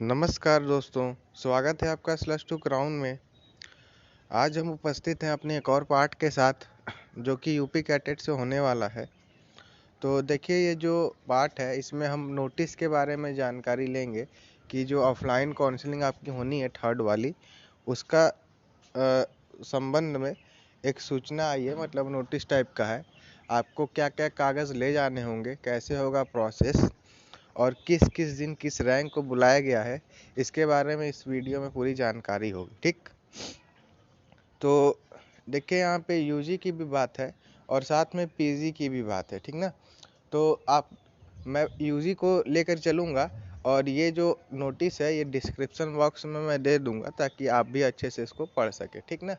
नमस्कार दोस्तों, स्वागत है आपका स्लश टू क्राउन में। आज हम उपस्थित हैं अपने एक और पार्ट के साथ जो कि यूपी कैटेट से होने वाला है। तो देखिए, ये जो पार्ट है इसमें हम नोटिस के बारे में जानकारी लेंगे कि जो ऑफलाइन काउंसलिंग आपकी होनी है थर्ड वाली, उसका संबंध में एक सूचना आई है, मतलब नोटिस टाइप का है। आपको क्या क्या कागज़ ले जाने होंगे, कैसे होगा प्रोसेस और किस किस दिन किस रैंक को बुलाया गया है, इसके बारे में इस वीडियो में पूरी जानकारी होगी। ठीक, तो देखिए यहाँ पे यूजी की भी बात है और साथ में पीजी की भी बात है। ठीक ना, तो मैं यूजी को लेकर चलूँगा और ये जो नोटिस है ये डिस्क्रिप्शन बॉक्स में मैं दे दूँगा ताकि आप भी अच्छे से इसको पढ़ सके। ठीक ना,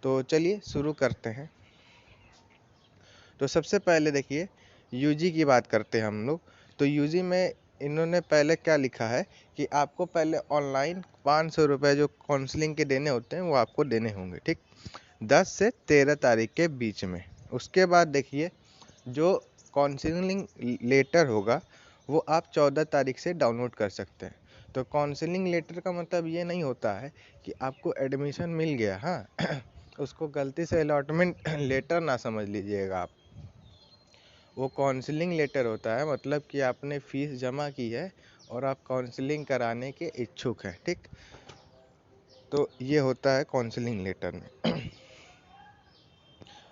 तो चलिए शुरू करते हैं। तो सबसे पहले देखिए, यूजी की बात करते हैं हम लोग। तो यूजी में इन्होंने पहले क्या लिखा है कि आपको पहले ऑनलाइन 500 रुपये जो काउंसलिंग के देने होते हैं वो आपको देने होंगे। ठीक, 10 से 13 तारीख के बीच में। उसके बाद देखिए, जो काउंसलिंग लेटर होगा वो आप 14 तारीख से डाउनलोड कर सकते हैं। तो काउंसलिंग लेटर का मतलब ये नहीं होता है कि आपको एडमिशन मिल गया, हाँ उसको गलती से अलॉटमेंट लेटर ना समझ लीजिएगा आप। वो काउंसलिंग लेटर होता है, मतलब कि आपने फीस जमा की है और आप काउंसलिंग कराने के इच्छुक हैं। ठीक, तो ये होता है काउंसलिंग लेटर में।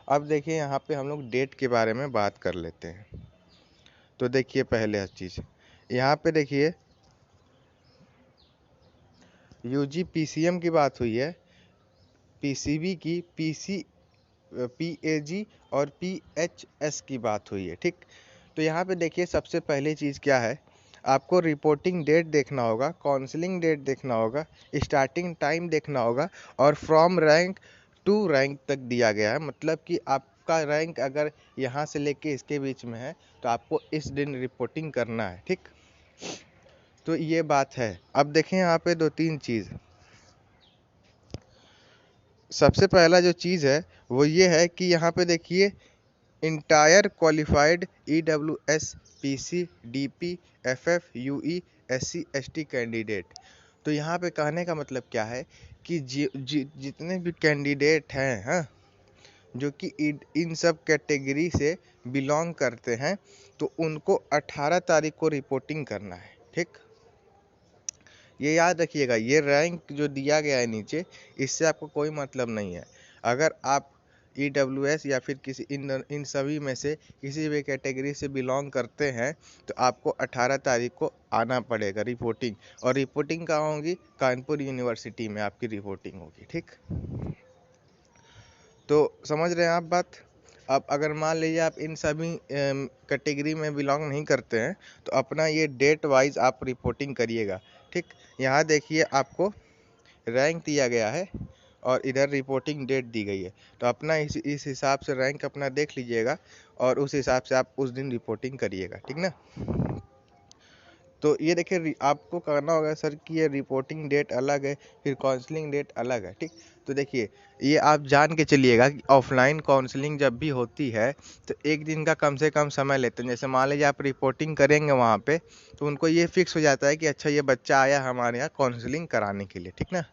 अब देखिए, यहाँ पे हम लोग डेट के बारे में बात कर लेते हैं। तो देखिए, पहले चीज़ यहाँ पे देखिए, यूजी पीसीएम की बात हुई है, पीसीबी की पीएजी और पीएचएस की बात हुई है। ठीक, तो यहाँ पे देखिए, सबसे पहली चीज़ क्या है, आपको रिपोर्टिंग डेट देखना होगा, काउंसलिंग डेट देखना होगा, स्टार्टिंग टाइम देखना होगा और फ्रॉम रैंक टू रैंक तक दिया गया है। मतलब कि आपका रैंक अगर यहाँ से लेके इसके बीच में है तो आपको इस दिन रिपोर्टिंग करना है। ठीक, तो ये बात है। अब देखें यहाँ पे दो तीन चीज़। सबसे पहला जो चीज़ है वो ये है कि यहाँ पे देखिए, entire qualified EWS PC DP FF UE SC ST candidate. तो यहाँ पे कहने का मतलब क्या है कि जितने भी कैंडिडेट हैं, हाँ, जो कि इन सब कैटेगरी से बिलोंग करते हैं, तो उनको 18 तारीख को रिपोर्टिंग करना है। ठीक, ये याद रखिएगा, ये रैंक जो दिया गया है नीचे, इससे आपको कोई मतलब नहीं है। अगर आप EWS या फिर किसी इन सभी में से किसी भी कैटेगरी से बिलोंग करते हैं तो आपको 18 तारीख को आना पड़ेगा रिपोर्टिंग। और रिपोर्टिंग कहाँ होगी? कानपुर यूनिवर्सिटी में आपकी रिपोर्टिंग होगी। ठीक, तो समझ रहे हैं आप बात। अब अगर मान लीजिए आप इन सभी कैटेगरी में बिलोंग नहीं करते हैं तो अपना ये डेट वाइज आप रिपोर्टिंग करिएगा। ठीक, यहाँ देखिए, आपको रैंक दिया गया है और इधर रिपोर्टिंग डेट दी गई है, तो अपना इस हिसाब से रैंक अपना देख लीजिएगा और उस हिसाब से आप उस दिन रिपोर्टिंग करिएगा। ठीक ना, तो ये देखिए, आपको करना होगा सर कि ये रिपोर्टिंग डेट अलग है, फिर काउंसलिंग डेट अलग है। ठीक, तो देखिए, ये आप जान के चलिएगा कि ऑफलाइन काउंसलिंग जब भी होती है तो एक दिन का कम से कम समय लेते हैं। जैसे मान लीजिए आप रिपोर्टिंग करेंगे वहाँ पे, तो उनको ये फिक्स हो जाता है कि अच्छा ये बच्चा आया हमारे यहाँ काउंसलिंग कराने के लिए। ठीक ना,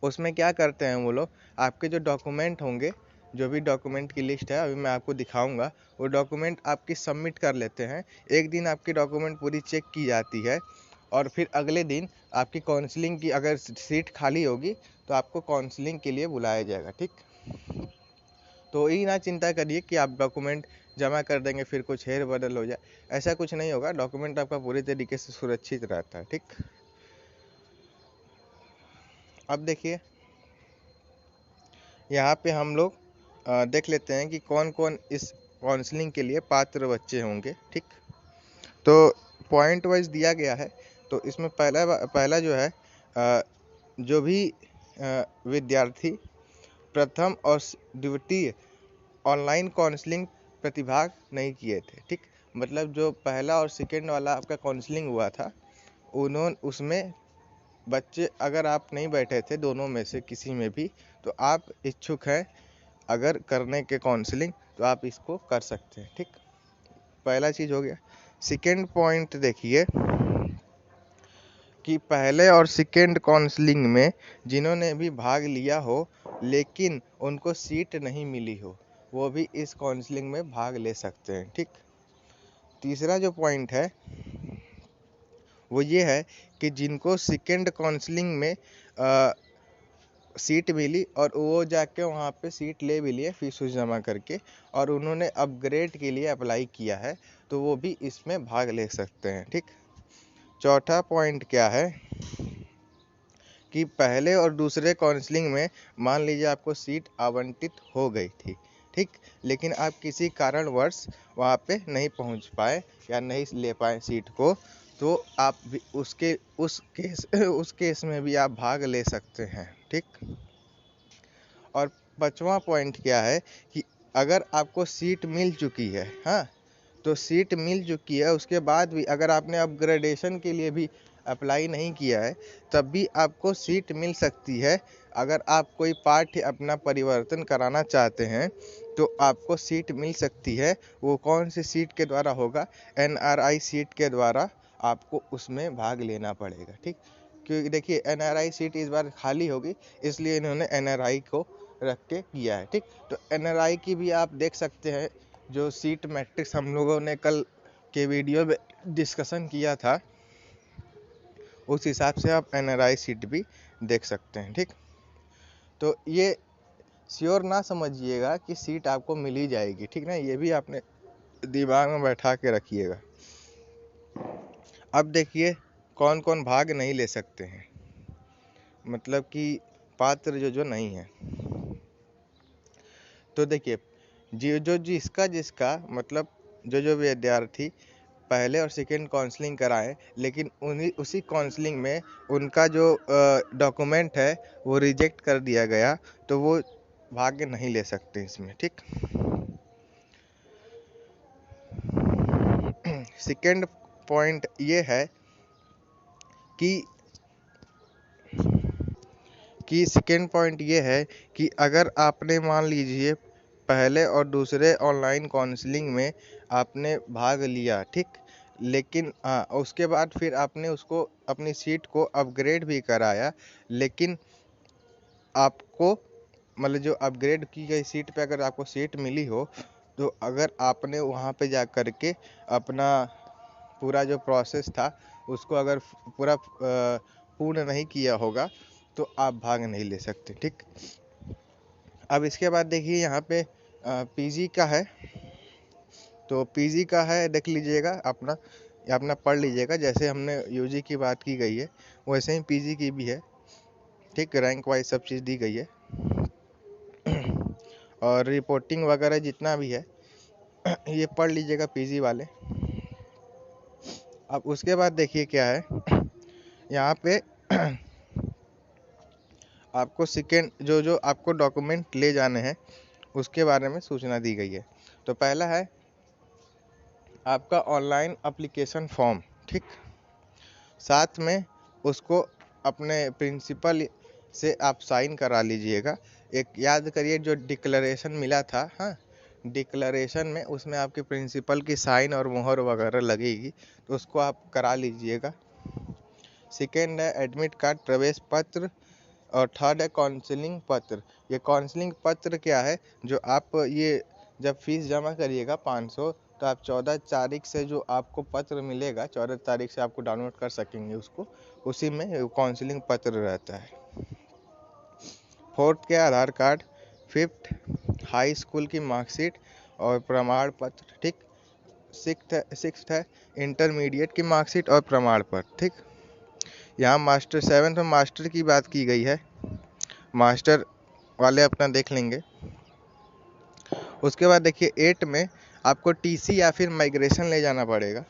उसमें क्या करते हैं वो लोग, आपके जो डॉक्यूमेंट होंगे, जो भी डॉक्यूमेंट की लिस्ट है अभी मैं आपको दिखाऊंगा, वो डॉक्यूमेंट आपकी सबमिट कर लेते हैं। एक दिन आपकी डॉक्यूमेंट पूरी चेक की जाती है और फिर अगले दिन आपकी काउंसलिंग की अगर सीट खाली होगी तो आपको काउंसलिंग के लिए बुलाया जाएगा। ठीक, तो ये ना चिंता करिए कि आप डॉक्यूमेंट जमा कर देंगे फिर कुछ हेर बदल हो जाए, ऐसा कुछ नहीं होगा। डॉक्यूमेंट आपका पूरी तरीके से सुरक्षित रहता है। ठीक, अब देखिए, यहाँ पे हम लोग देख लेते हैं कि कौन कौन इस काउंसलिंग के लिए पात्र बच्चे होंगे। ठीक, तो पॉइंट वाइज दिया गया है। तो इसमें पहला जो है, जो भी विद्यार्थी प्रथम और द्वितीय ऑनलाइन काउंसलिंग प्रतिभाग नहीं किए थे। ठीक, मतलब जो पहला और सेकेंड वाला आपका काउंसलिंग हुआ था, उसमें बच्चे अगर आप नहीं बैठे थे दोनों में से किसी में भी, तो आप इच्छुक हैं अगर करने के काउंसलिंग, तो आप इसको कर सकते हैं। ठीक, पहला चीज़ हो गया। सेकेंड पॉइंट देखिए, कि पहले और सेकेंड काउंसलिंग में जिन्होंने भी भाग लिया हो लेकिन उनको सीट नहीं मिली हो, वो भी इस काउंसलिंग में भाग ले सकते हैं। ठीक। तीसरा जो पॉइंट है वो ये है कि जिनको सेकेंड काउंसलिंग में सीट मिली और वो जाके वहाँ पे सीट ले भी लिए फीस जमा करके, और उन्होंने अपग्रेड के लिए अप्लाई किया है, तो वो भी इसमें भाग ले सकते हैं। ठीक। चौथा पॉइंट क्या है कि पहले और दूसरे काउंसलिंग में मान लीजिए आपको सीट आवंटित हो गई थी, ठीक, लेकिन आप किसी कारणवश वहाँ पे नहीं पहुँच पाए या नहीं ले पाए सीट को, तो आप भी उस केस में भी आप भाग ले सकते हैं। ठीक। और पांचवा पॉइंट क्या है कि अगर आपको सीट मिल चुकी है, हाँ, तो सीट मिल चुकी है, उसके बाद भी अगर आपने अपग्रेडेशन के लिए भी अप्लाई नहीं किया है, तब भी आपको सीट मिल सकती है। अगर आप कोई पार्ट अपना परिवर्तन कराना चाहते हैं तो आपको सीट मिल सकती है। वो कौन सी सीट के द्वारा होगा? NRI सीट के द्वारा आपको उसमें भाग लेना पड़ेगा। ठीक। क्योंकि देखिए NRI सीट इस बार खाली होगी, इसलिए इन्होंने NRI को रख के किया है। ठीक। तो NRI की भी आप देख सकते हैं, जो सीट मैट्रिक्स हम लोगों ने कल के वीडियो में डिस्कशन किया था, उस हिसाब से आप NRI सीट भी देख सकते हैं। ठीक। तो ये श्योर ना समझिएगा कि सीट आपको मिल ही जाएगी, ठीक ना, ये भी आपने दिमाग में बैठा के रखिएगा। अब देखिए कौन कौन भाग नहीं ले सकते हैं, मतलब कि पात्र जो नहीं है। तो देखिए जो जिसका जिसका मतलब जो विद्यार्थी पहले और सेकेंड काउंसलिंग कराएं लेकिन उसी काउंसलिंग में उनका जो डॉक्यूमेंट है वो रिजेक्ट कर दिया गया, तो वो भाग नहीं ले सकते इसमें। ठीक। सेकेंड पॉइंट ये है कि सेकेंड पॉइंट ये है कि अगर आपने मान लीजिए पहले और दूसरे ऑनलाइन काउंसलिंग में आपने भाग लिया, ठीक, लेकिन उसके बाद फिर आपने उसको अपनी सीट को अपग्रेड भी कराया, लेकिन आपको मतलब जो अपग्रेड की गई सीट पे अगर आपको सीट मिली हो, तो अगर आपने वहाँ पे जा कर के अपना पूरा जो प्रोसेस था उसको अगर पूरा पूर्ण नहीं किया होगा तो आप भाग नहीं ले सकते। ठीक। अब इसके बाद देखिए यहाँ पे पीजी का है, तो पीजी का है, देख लीजिएगा अपना पढ़ लीजिएगा। जैसे हमने यूजी की बात की गई है वैसे ही पीजी की भी है। ठीक। रैंक वाइज सब चीज़ दी गई है और रिपोर्टिंग वगैरह जितना भी है ये पढ़ लीजिएगा पीजी वाले। अब उसके बाद देखिए क्या है यहाँ पे आपको सेकेंड जो आपको डॉक्यूमेंट ले जाने हैं उसके बारे में सूचना दी गई है। तो पहला है आपका ऑनलाइन एप्लीकेशन फॉर्म, ठीक, साथ में उसको अपने प्रिंसिपल से आप साइन करा लीजिएगा। एक याद करिए जो डिक्लेरेशन मिला था, हाँ, डिक्लेरेशन में उसमें आपके प्रिंसिपल की साइन और मुहर वगैरह लगेगी, तो उसको आप करा लीजिएगा। सेकेंड है एडमिट कार्ड, प्रवेश पत्र, और थर्ड है काउंसलिंग पत्र। ये काउंसलिंग पत्र क्या है, जो आप ये जब फीस जमा करिएगा 500, तो आप 14 तारीख से जो आपको पत्र मिलेगा 14 तारीख से आपको डाउनलोड कर सकेंगे उसको, उसी में काउंसलिंग पत्र रहता है। फोर्थ क्या, आधार कार्ड। फिफ्थ हाई स्कूल की मार्कशीट और प्रमाण पत्र, ठीक। सिक्स्थ है इंटरमीडिएट की मार्कशीट और प्रमाण पत्र, ठीक। यहाँ मास्टर 7th में मास्टर की बात की गई है, मास्टर वाले अपना देख लेंगे। उसके बाद देखिए 8 में आपको टीसी या फिर माइग्रेशन ले जाना पड़ेगा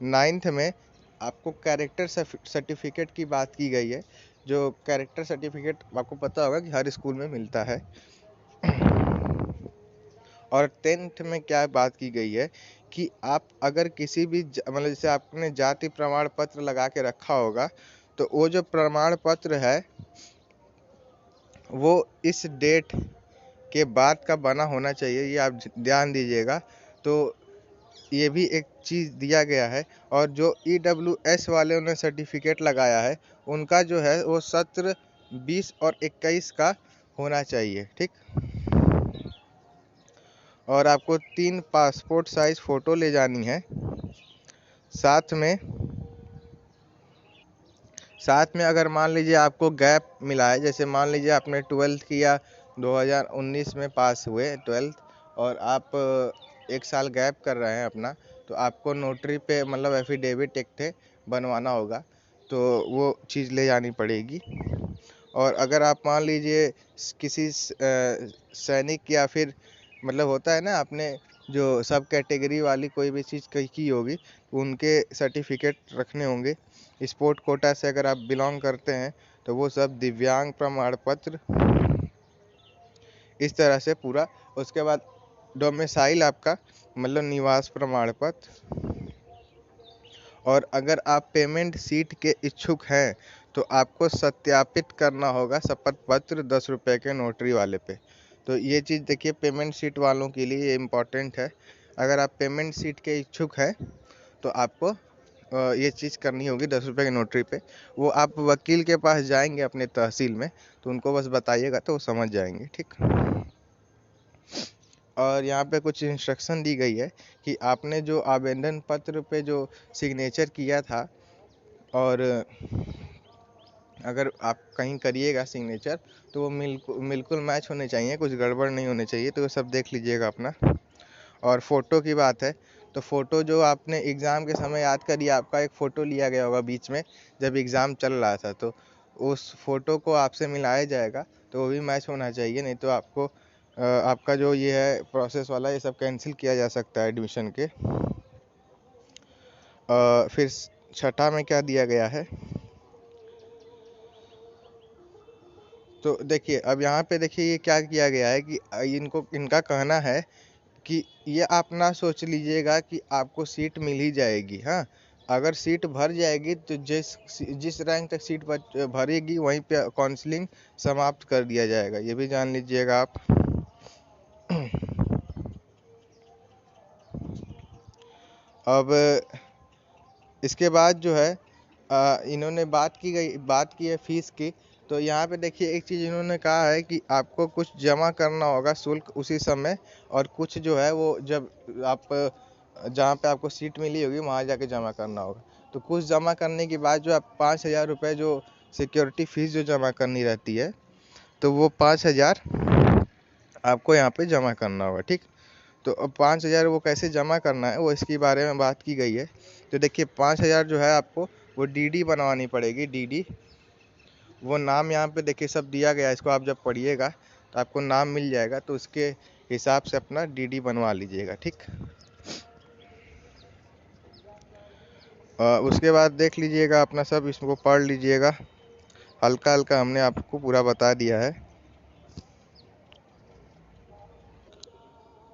9th में आपको कैरेक्टर सर्टिफिकेट की बात की गई है, जो कैरेक्टर सर्टिफिकेट आपको पता होगा कि हर स्कूल में मिलता है और 10th में क्या बात की गई है कि आप अगर किसी भी मतलब जैसे आपने जाति प्रमाण पत्र लगा के रखा होगा, तो वो जो प्रमाण पत्र है वो इस डेट के बाद का बना होना चाहिए, ये आप ध्यान दीजिएगा। तो ये भी एक चीज़ दिया गया है। और जो EWS वाले ने सर्टिफिकेट लगाया है, उनका जो है वो सत्र 20 और 21 का होना चाहिए, ठीक। और आपको 3 पासपोर्ट साइज फ़ोटो ले जानी है। साथ में अगर मान लीजिए आपको गैप मिला है, जैसे मान लीजिए आपने 12th किया 2019 में पास हुए 12th, और आप 1 साल गैप कर रहे हैं अपना, तो आपको नोटरी पे मतलब एफिडेविट एक ठे बनवाना होगा, तो वो चीज़ ले जानी पड़ेगी। और अगर आप मान लीजिए किसी सैनिक या फिर मतलब होता है ना, आपने जो सब कैटेगरी वाली कोई भी चीज़ की होगी, उनके सर्टिफिकेट रखने होंगे। स्पोर्ट कोटा से अगर आप बिलोंग करते हैं तो वो सब, दिव्यांग प्रमाण पत्र, इस तरह से पूरा। उसके बाद डोमिसाइल आपका मतलब निवास प्रमाण पत्र। और अगर आप पेमेंट सीट के इच्छुक हैं तो आपको सत्यापित करना होगा शपथ पत्र 10 रुपये के नोटरी वाले पे। तो ये चीज़ देखिए, पेमेंट सीट वालों के लिए ये इम्पॉर्टेंट है। अगर आप पेमेंट सीट के इच्छुक हैं तो आपको ये चीज़ करनी होगी 10 रुपये की नोटरी पे। वो आप वकील के पास जाएंगे अपने तहसील में, तो उनको बस बताइएगा तो वो समझ जाएंगे, ठीक। और यहाँ पे कुछ इंस्ट्रक्शन दी गई है कि आपने जो आवेदन पत्र पे जो सिग्नेचर किया था, और अगर आप कहीं करिएगा सिग्नेचर, तो वो बिल्कुल मैच होने चाहिए, कुछ गड़बड़ नहीं होने चाहिए, तो वो सब देख लीजिएगा अपना। और फ़ोटो की बात है, तो फ़ोटो जो आपने एग्ज़ाम के समय, याद करिए आपका एक फ़ोटो लिया गया होगा बीच में जब एग्ज़ाम चल रहा था, तो उस फ़ोटो को आपसे मिलाया जाएगा, तो वो भी मैच होना चाहिए, नहीं तो आपको आपका जो ये है प्रोसेस वाला, ये सब कैंसिल किया जा सकता है एडमिशन के। फिर छठा में क्या दिया गया है, तो देखिए अब यहाँ पे देखिए ये क्या किया गया है कि इनका कहना है कि ये आप ना सोच लीजिएगा कि आपको सीट मिल ही जाएगी। हाँ, अगर सीट भर जाएगी तो जिस रैंक तक सीट भरेगी वहीं पे काउंसलिंग समाप्त कर दिया जाएगा, ये भी जान लीजिएगा आप। अब इसके बाद जो है इन्होंने बात की है फीस की। तो यहाँ पे देखिए एक चीज़ इन्होंने कहा है कि आपको कुछ जमा करना होगा शुल्क उसी समय, और कुछ जो है वो जब आप जहाँ पे आपको सीट मिली होगी वहाँ जाके जमा करना होगा। तो कुछ जमा करने के बाद जो आप 5,000 रुपये जो सिक्योरिटी फीस जो जमा करनी रहती है, तो वो 5,000 आपको यहाँ पे जमा करना होगा, ठीक। तो अब 5,000 वो कैसे जमा करना है, वो इसके बारे में बात की गई है। तो देखिए 5,000 जो है आपको वो डीडी बनवानी पड़ेगी, डीडी। वो नाम यहाँ पे देखिए सब दिया गया है, इसको आप जब पढ़िएगा तो आपको नाम मिल जाएगा, तो उसके हिसाब से अपना डीडी बनवा लीजिएगा, ठीक। उसके बाद देख लीजिएगा अपना सब, इसको पढ़ लीजिएगा, हल्का हल्का हमने आपको पूरा बता दिया है।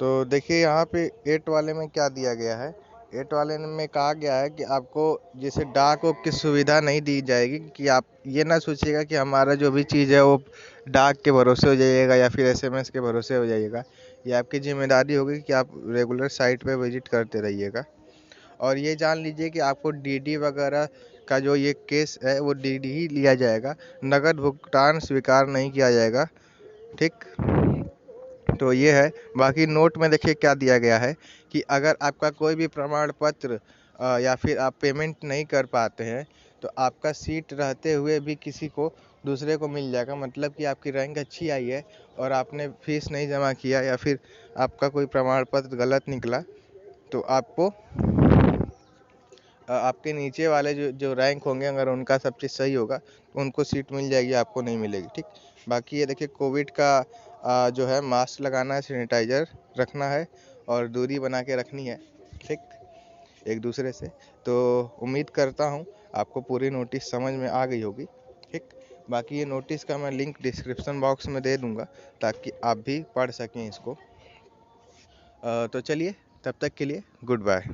तो देखिए यहाँ पे 8 वाले में क्या दिया गया है, 8 वाले में कहा गया है कि आपको जैसे डाक की सुविधा नहीं दी जाएगी, कि आप ये ना सोचिएगा कि हमारा जो भी चीज़ है वो डाक के भरोसे हो जाइएगा या फिर एसएमएस के भरोसे हो जाइएगा। ये आपकी जिम्मेदारी होगी कि आप रेगुलर साइट पे विजिट करते रहिएगा। और ये जान लीजिए कि आपको डीडी वगैरह का जो ये केस है वो डीडी ही लिया जाएगा, नगद भुगतान स्वीकार नहीं किया जाएगा, ठीक। तो ये है। बाकी नोट में देखिए क्या दिया गया है कि अगर आपका कोई भी प्रमाण पत्र या फिर आप पेमेंट नहीं कर पाते हैं, तो आपका सीट रहते हुए भी किसी को दूसरे को मिल जाएगा। मतलब कि आपकी रैंक अच्छी आई है और आपने फीस नहीं जमा किया, या फिर आपका कोई प्रमाण पत्र गलत निकला, तो आपको आपके नीचे वाले जो जो रैंक होंगे, अगर उनका सब चीज़ सही होगा तो उनको सीट मिल जाएगी, आपको नहीं मिलेगी, ठीक। बाकी ये देखिए कोविड का जो है मास्क लगाना है, सैनिटाइजर रखना है और दूरी बना के रखनी है, ठीक, एक दूसरे से। तो उम्मीद करता हूँ आपको पूरी नोटिस समझ में आ गई होगी, ठीक। बाकी ये नोटिस का मैं लिंक डिस्क्रिप्शन बॉक्स में दे दूँगा ताकि आप भी पढ़ सकें इसको। तो चलिए, तब तक के लिए गुड बाय।